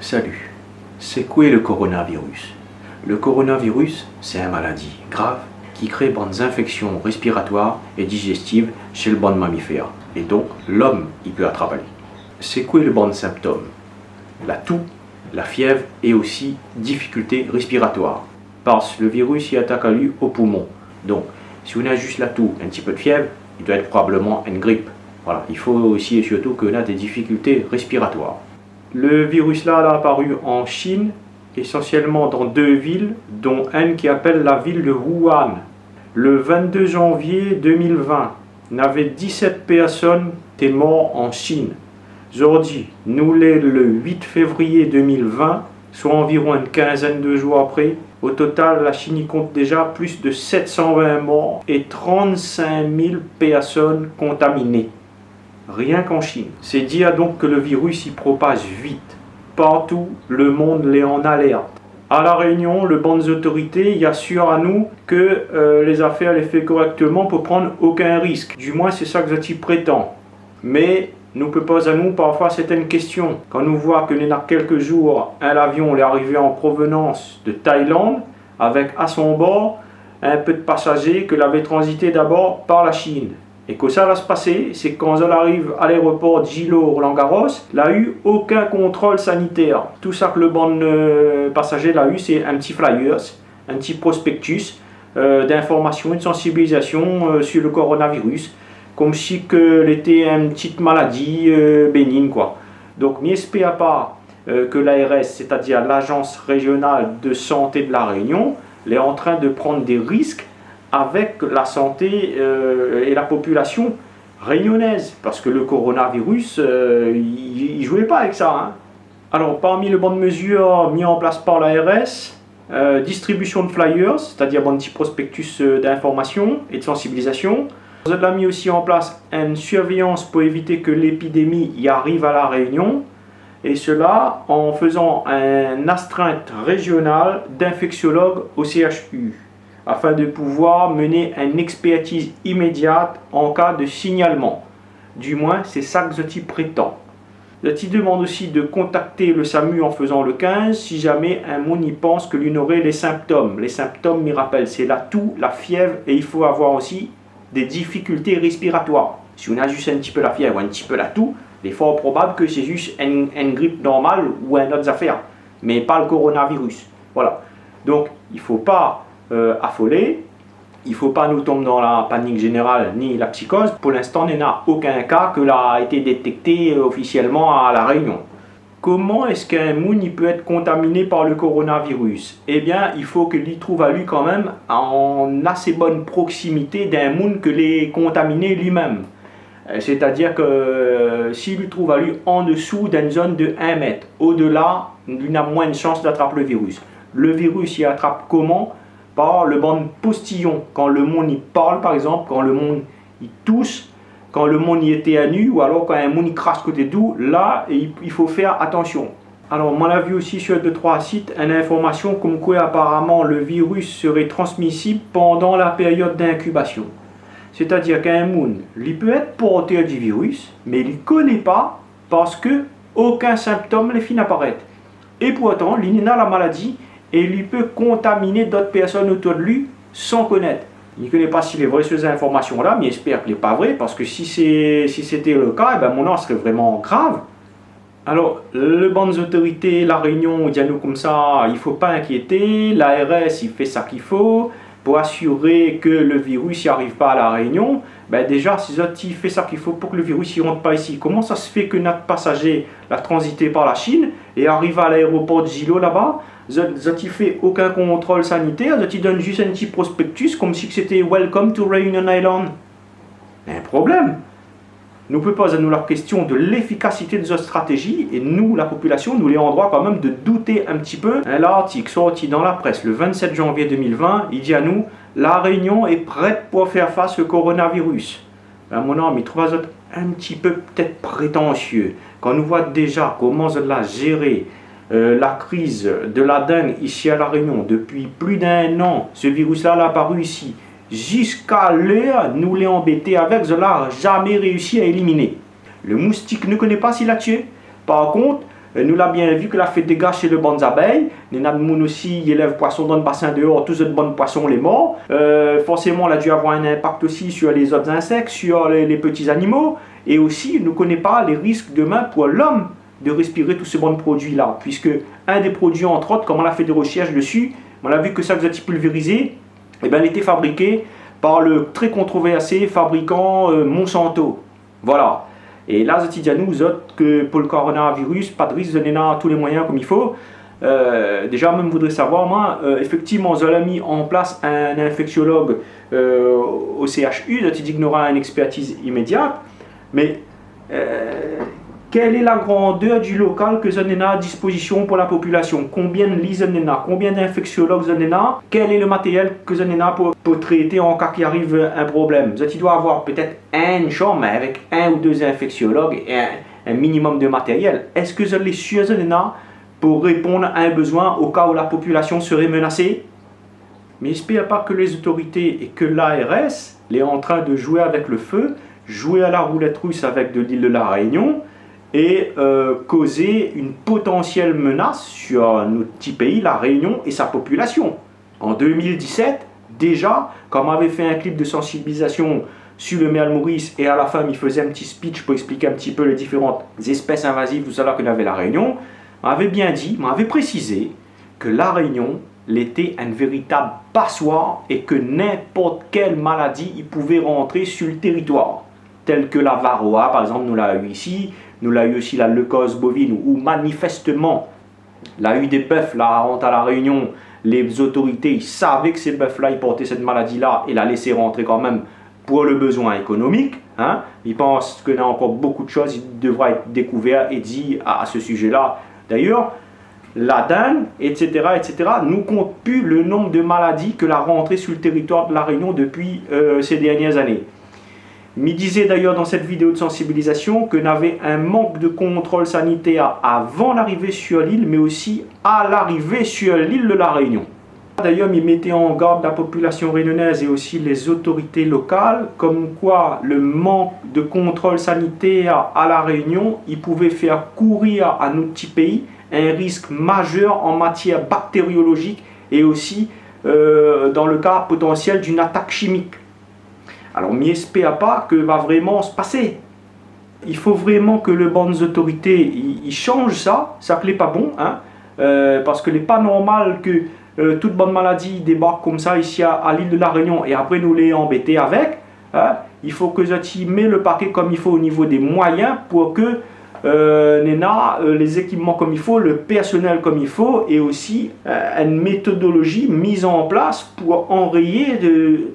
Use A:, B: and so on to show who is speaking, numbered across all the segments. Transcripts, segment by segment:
A: Salut, c'est quoi le coronavirus? Le coronavirus, c'est une maladie grave qui crée bonnes infections respiratoires et digestives chez le bon mammifère. Et donc, l'homme, il peut attraper. C'est quoi le bon symptôme? La toux, la fièvre et aussi difficultés respiratoires. Parce que le virus, il attaque à lui au poumon. Donc, si on a juste la toux, un petit peu de fièvre, il doit être probablement une grippe. Voilà, il faut aussi et surtout qu'on a des difficultés respiratoires. Le virus là a apparu en Chine, essentiellement dans 2 villes, dont une qui appelle la ville de Wuhan. Le 22 janvier 2020, il y avait 17 personnes qui étaient mortes en Chine. Aujourd'hui, nous l'est le 8 février 2020, soit environ une quinzaine de jours après. Au total, la Chine y compte déjà plus de 720 morts et 35 000 personnes contaminées. Rien qu'en Chine. C'est dire donc que le virus y propage vite. Partout, le monde est en alerte. À La Réunion, le banc des autorités y assure à nous que les affaires les fait correctement pour prendre aucun risque. Du moins, c'est ça que je prétends. Mais nous peut pas à nous parfois certaines questions. Quand nous voit que il y a quelques jours, un avion est arrivé en provenance de Thaïlande avec à son bord un peu de passagers que l'avait transité d'abord par la Chine. Et que ça va se passer, c'est quand elle arrive à l'aéroport de Gilo Roland-Garros, il n'a eu aucun contrôle sanitaire. Tout ça que le bon passager l'a eu, c'est un petit flyers, un petit prospectus d'information et de sensibilisation sur le coronavirus, comme si c'était une petite maladie bénigne, quoi. Donc, n'espère pas que l'ARS, c'est-à-dire l'Agence régionale de santé de La Réunion, est en train de prendre des risques avec la santé et la population réunionnaise, parce que le coronavirus, il ne jouait pas avec ça. Hein. Alors, parmi les bonnes mesures mises en place par l'ARS, distribution de flyers, c'est-à-dire un petit prospectus d'information et de sensibilisation. On a mis aussi en place une surveillance pour éviter que l'épidémie y arrive à La Réunion, et cela en faisant un astreinte régionale d'infectiologues au CHU, afin de pouvoir mener une expertise immédiate en cas de signalement. Du moins, c'est ça que je prétends. Je demande aussi de contacter le SAMU en faisant le 15 si jamais un monde y pense que l'on aurait les symptômes. Les symptômes, m'y rappellent, c'est la toux, la fièvre et il faut avoir aussi des difficultés respiratoires. Si on a juste un petit peu la fièvre ou un petit peu la toux, il est fort probable que c'est juste une grippe normale ou une autre affaire, mais pas le coronavirus. Voilà. Donc, il ne faut pas affolé, il ne faut pas nous tomber dans la panique générale ni la psychose. Pour l'instant, il n'y a aucun cas qui a été détecté officiellement à La Réunion. Comment est-ce qu'un moun peut être contaminé par le coronavirus? Eh bien, il faut qu'il y trouve à lui quand même en assez bonne proximité d'un moun que l'est contaminé lui-même. C'est-à-dire que s'il lui trouve à lui en dessous d'une zone de 1 mètre, au-delà, il a moins de chances d'attraper le virus. Le virus, il attrape comment? Par le bon postillon, quand le monde y parle par exemple, quand le monde y tousse, quand le monde y éternue, ou alors quand un monde y crache côté doux, là il faut faire attention. Alors on a vu aussi sur 2-3 sites une information comme quoi apparemment le virus serait transmissible pendant la période d'incubation. C'est-à-dire qu'un monde, il peut être porteur du virus, mais il ne connaît pas parce que aucun symptôme ne finit apparaître. Et pourtant, il a la maladie, et il peut contaminer d'autres personnes autour de lui sans connaître. Il ne connaît pas s'il est vrai sur ces informations-là, mais il espère qu'il n'est pas vrai, parce que si c'était le cas, eh ben, mon nom serait vraiment grave. Alors, le banc des autorités, La Réunion, dit à nous comme ça, il ne faut pas inquiéter, l'ARS, il fait ça qu'il faut, pour assurer que le virus n'y arrive pas à La Réunion. Ben déjà, si il fait ça qu'il faut pour que le virus ne rentre pas ici, comment ça se fait que notre passager l'a transité par la Chine et arrive à l'aéroport de Gilo là-bas? Ils fait aucun contrôle sanitaire, ils donnent juste un petit prospectus comme si c'était Welcome to Réunion Island. Un problème. Nous ne pouvons pas nous la question de l'efficacité de notre stratégie et nous, la population, nous les en droit quand même de douter un petit peu. L'article sorti dans la presse le 27 janvier 2020, il dit à nous, La Réunion est prête pour faire face au coronavirus. Ben, mon ami, il trouve un petit peu peut-être prétentieux. Quand nous voit déjà comment on l'a géré, la crise de la dengue ici à La Réunion depuis plus d'1 an, ce virus-là a apparu ici. Jusqu'à l'heure, nous l'avons embêté avec, je n'ai jamais réussi à éliminer. Le moustique ne connaît pas s'il a tué. Par contre, Nous l'a bien vu que la fait dégâts chez les bonnes abeilles. Nous avons aussi élève poissons dans le bassin dehors, tous les bonnes poissons les morts. Forcément, elle a dû avoir un impact aussi sur les autres insectes, sur les petits animaux. Et aussi, nous ne connaissons pas les risques demain pour l'homme de respirer tous ces bons produits-là. Puisque un des produits, entre autres, comme on a fait des recherches dessus, on a vu que ça, vous êtes pulvérisé, et bien, il était fabriqué par le très controversé fabricant Monsanto. Voilà. Et là, je dis à nous autres que pour le coronavirus, pas de risque, on a tous les moyens comme il faut. Déjà, même voudrais savoir, moi, effectivement, on a mis en place un infectiologue au CHU, je dis qu'on aura une expertise immédiate, mais quelle est la grandeur du local que on a à disposition pour la population? Combien de lits on a? Combien d'infectiologues on a? Quel est le matériel que on a pour traiter en cas qu'il arrive un problème? Vous doit avoir peut-être une chambre avec un ou deux infectiologues et un minimum de matériel. Est-ce que vous les sûrs pour répondre à un besoin au cas où la population serait menacée? Mais j'espère pas que les autorités et que l'ARS est en train de jouer avec le feu, jouer à la roulette russe avec de l'île de la Réunion et causer une potentielle menace sur notre petit pays, la Réunion et sa population. En 2017, déjà, quand on avait fait un clip de sensibilisation sur le maire Maurice et à la fin il faisait un petit speech pour expliquer un petit peu les différentes espèces invasives, tout ça là qu'on avait la Réunion, on avait bien dit, on avait précisé que la Réunion était une véritable passoire et que n'importe quelle maladie il pouvait rentrer sur le territoire, telle que la varroa par exemple, nous l'a eu ici, nous l'a eu aussi la leucose bovine, où manifestement l'a eu des bœufs là à la Réunion, les autorités ils savaient que ces bœufs là ils portaient cette maladie là et la laissaient rentrer quand même pour le besoin économique. Hein. Ils pensent qu'il y a encore beaucoup de choses qui devraient être découvertes et dit à ce sujet là. D'ailleurs, la dinde, etc., nous compte plus le nombre de maladies que la rentrée sur le territoire de la Réunion depuis ces dernières années. Il disait d'ailleurs dans cette vidéo de sensibilisation qu'on avait un manque de contrôle sanitaire avant l'arrivée sur l'île, mais aussi à l'arrivée sur l'île de la Réunion. D'ailleurs, il mettait en garde la population réunionnaise et aussi les autorités locales, comme quoi le manque de contrôle sanitaire à la Réunion, il pouvait faire courir à notre petit pays un risque majeur en matière bactériologique et aussi dans le cas potentiel d'une attaque chimique. Alors, on n'espère pas que va vraiment se passer. Il faut vraiment que les bonnes autorités ils changent ça ne l'est pas bon, hein, parce que n'est pas normal que toute bonne maladie débarque comme ça ici à l'île de la Réunion et après nous les embêter avec. Hein. Il faut que ça met le paquet comme il faut au niveau des moyens pour que les équipements comme il faut, le personnel comme il faut et aussi une méthodologie mise en place pour enrayer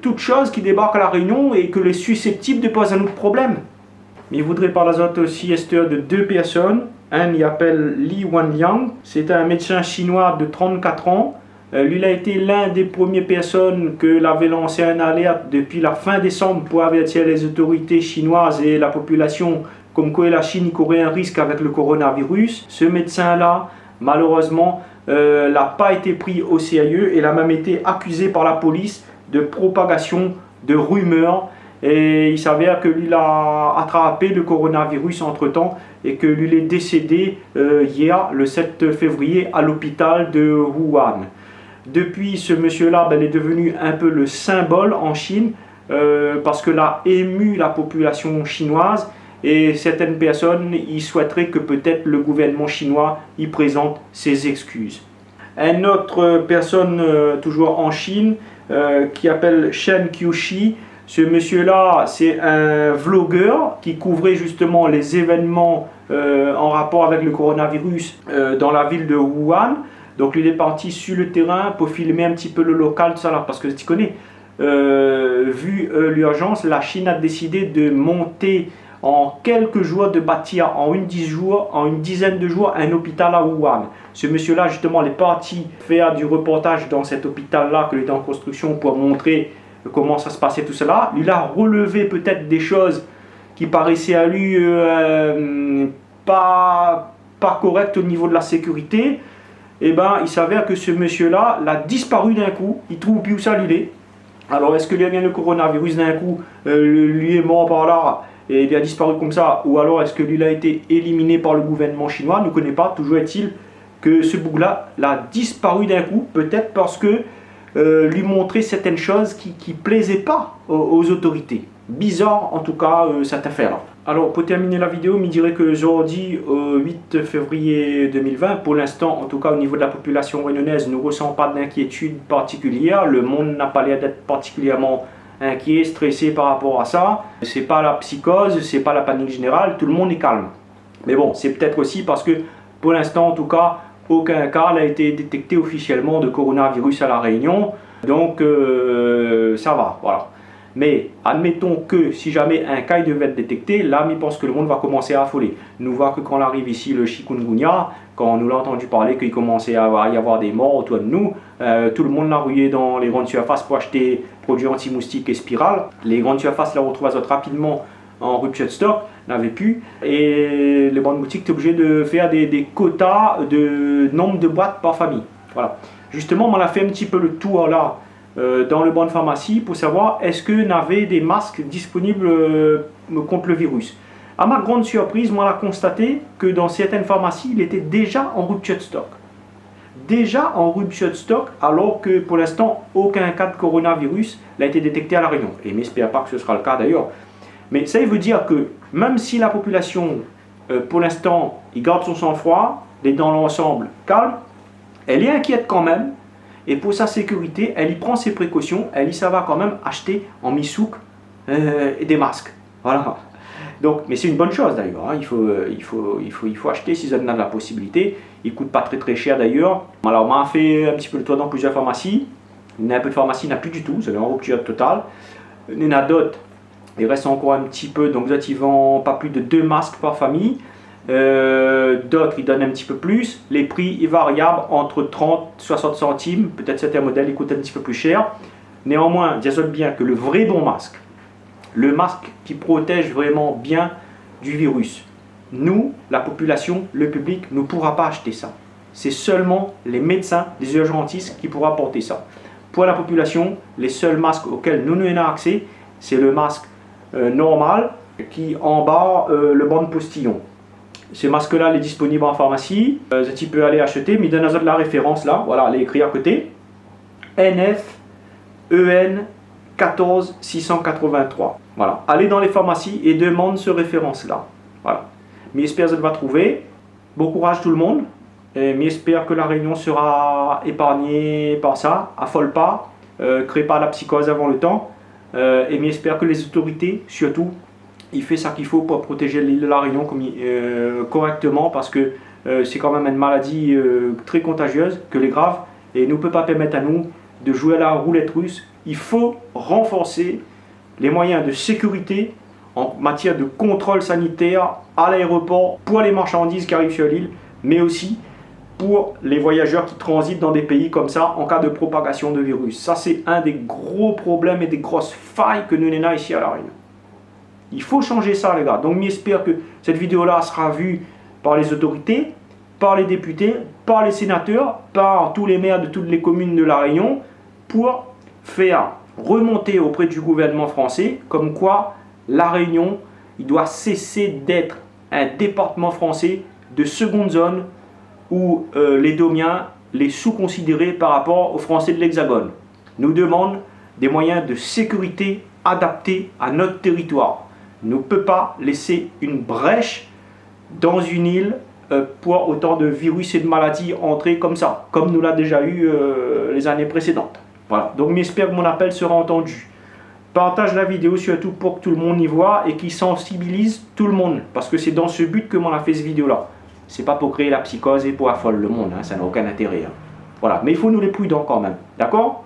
A: toute chose qui débarque à la Réunion et que les susceptibles de poser un autre problème. Mais il voudrait par la suite aussi Esther de deux personnes. Un il appelle Li Wanliang, c'est un médecin chinois de 34 ans. Lui, il a été l'un des premières personnes que l'avait lancé un alerte depuis la fin décembre pour avertir les autorités chinoises et la population comme quoi la Chine courait un risque avec le coronavirus. Ce médecin-là, malheureusement, n'a pas été pris au sérieux et a même été accusé par la police de propagation de rumeurs. Et il s'avère que lui a attrapé le coronavirus entre-temps et que lui est décédé hier, le 7 février, à l'hôpital de Wuhan. Depuis, ce monsieur-là est devenu un peu le symbole en Chine parce que l'a ému la population chinoise et certaines personnes y souhaiteraient que peut-être le gouvernement chinois y présente ses excuses. Une autre personne toujours en Chine qui s'appelle Shen Qiushi. Ce monsieur-là, c'est un vlogueur qui couvrait justement les événements en rapport avec le coronavirus dans la ville de Wuhan. Donc il est parti sur le terrain pour filmer un petit peu le local, tout ça là, parce que tu connais, vu l'urgence, la Chine a décidé de monter en quelques jours, de bâtir en une dizaine de jours un hôpital à Wuhan. Ce monsieur-là justement est parti faire du reportage dans cet hôpital-là qu'il est en construction pour montrer comment ça se passait tout cela. Il a relevé peut-être des choses qui paraissaient à lui pas correctes au niveau de la sécurité. Et ben, il s'avère que ce monsieur-là l'a disparu d'un coup. Il trouve plus où ça il est. Alors, est-ce que lui vient le coronavirus d'un coup, lui est mort par là et il a disparu comme ça, ou alors est-ce que lui a été éliminé par le gouvernement chinois, ne connaît pas. Toujours est-il que ce bug-là a disparu d'un coup, peut-être parce que lui montrer certaines choses qui ne plaisaient pas aux autorités. Bizarre en tout cas cette affaire-là. Alors pour terminer la vidéo, il dirait que aujourd'hui, 8 février 2020, pour l'instant, en tout cas au niveau de la population réunionnaise, ne ressent pas d'inquiétude particulière. Le monde n'a pas l'air d'être particulièrement inquiet, stressé par rapport à ça. C'est pas la psychose, c'est pas la panique générale, tout le monde est calme. Mais bon, c'est peut-être aussi parce que pour l'instant, en tout cas, aucun cas n'a été détecté officiellement de coronavirus à La Réunion. Donc ça va, voilà. Mais admettons que si jamais un cas devait être détecté, là, je pense que le monde va commencer à affoler. Nous voir que quand on arrive ici, le chikungunya, quand on nous l'a entendu parler qu'il commençait à y avoir des morts autour de nous, tout le monde l'a rouillé dans les grandes surfaces pour acheter produits anti-moustiques et spirales. Les grandes surfaces la retrouvent rapidement en rupture de stock, n'avaient plus. Et les grandes boutiques étaient obligées de faire des quotas de nombre de boîtes par famille. Voilà. Justement, on a fait un petit peu le tour là, dans le banc de pharmacie pour savoir est-ce qu'on avait des masques disponibles contre le virus. À ma grande surprise, moi, j'ai constaté que dans certaines pharmacies, il était déjà en rupture de stock. Déjà en rupture de stock, alors que pour l'instant, aucun cas de coronavirus n'a été détecté à La Réunion. Et je n'espère pas que ce sera le cas d'ailleurs. Mais ça veut dire que même si la population, pour l'instant, il garde son sang-froid, elle est dans l'ensemble calme, elle est inquiète quand même. Et pour sa sécurité, elle y prend ses précautions, elle y ça va quand même acheter en misouk des masques. Voilà. Donc, mais c'est une bonne chose d'ailleurs, hein. Il faut acheter si on a la possibilité. Il ne coûte pas très cher d'ailleurs. Alors, on m'a fait un petit peu le tour dans plusieurs pharmacies. Il y a un peu de pharmacie, il n'y en a plus du tout, c'est en rupture totale. Il y en a d'autres, il reste encore un petit peu, donc ils vendent pas plus de 2 masques par famille. D'autres ils donnent un petit peu plus. Les prix sont variables entre 30 et 60 centimes. Peut-être certains modèles ils coûtent un petit peu plus cher. Néanmoins, disons bien que le vrai bon masque, le masque qui protège vraiment bien du virus, nous, la population, le public, ne pourra pas acheter ça. C'est seulement les médecins, les urgentistes qui pourront porter ça. Pour la population, les seuls masques auxquels nous avons accès, c'est le masque normal qui embarre le banc de postillon. Ce masque-là, il est disponible en pharmacie. Tu peux aller acheter, mais il donne la référence là. Voilà, elle est écrite à côté. NF-EN 14683. Voilà. Allez dans les pharmacies et demande ce référence-là. Voilà. Mais j'espère que vous va trouver. Bon courage tout le monde. Mais j'espère que La Réunion sera épargnée par ça. Affole pas. Crée pas la psychose avant le temps. Et j'espère que les autorités, surtout, il fait ça qu'il faut pour protéger l'île de La Réunion correctement, parce que c'est quand même une maladie très contagieuse, que les grave, et ne peut pas permettre à nous de jouer à la roulette russe. Il faut renforcer les moyens de sécurité en matière de contrôle sanitaire à l'aéroport pour les marchandises qui arrivent sur l'île, mais aussi pour les voyageurs qui transitent dans des pays comme ça en cas de propagation de virus. Ça, c'est un des gros problèmes et des grosses failles que nous avons ici à La Réunion. Il faut changer ça, les gars. Donc, j'espère que cette vidéo-là sera vue par les autorités, par les députés, par les sénateurs, par tous les maires de toutes les communes de La Réunion, pour faire remonter auprès du gouvernement français comme quoi La Réunion, il doit cesser d'être un département français de seconde zone où les Domiens les sous-considérés par rapport aux Français de l'Hexagone. Nous demandons des moyens de sécurité adaptés à notre territoire. Ne peut pas laisser une brèche dans une île pour autant de virus et de maladies entrer comme ça, comme nous l'a déjà eu les années précédentes. Voilà, donc j'espère que mon appel sera entendu. Partage la vidéo surtout pour que tout le monde y voit et qui sensibilise tout le monde, parce que c'est dans ce but que m'on a fait cette vidéo-là. C'est pas pour créer la psychose et pour affoler le monde, hein, ça n'a aucun intérêt. Hein. Voilà, mais il faut nous les prudents quand même, d'accord ?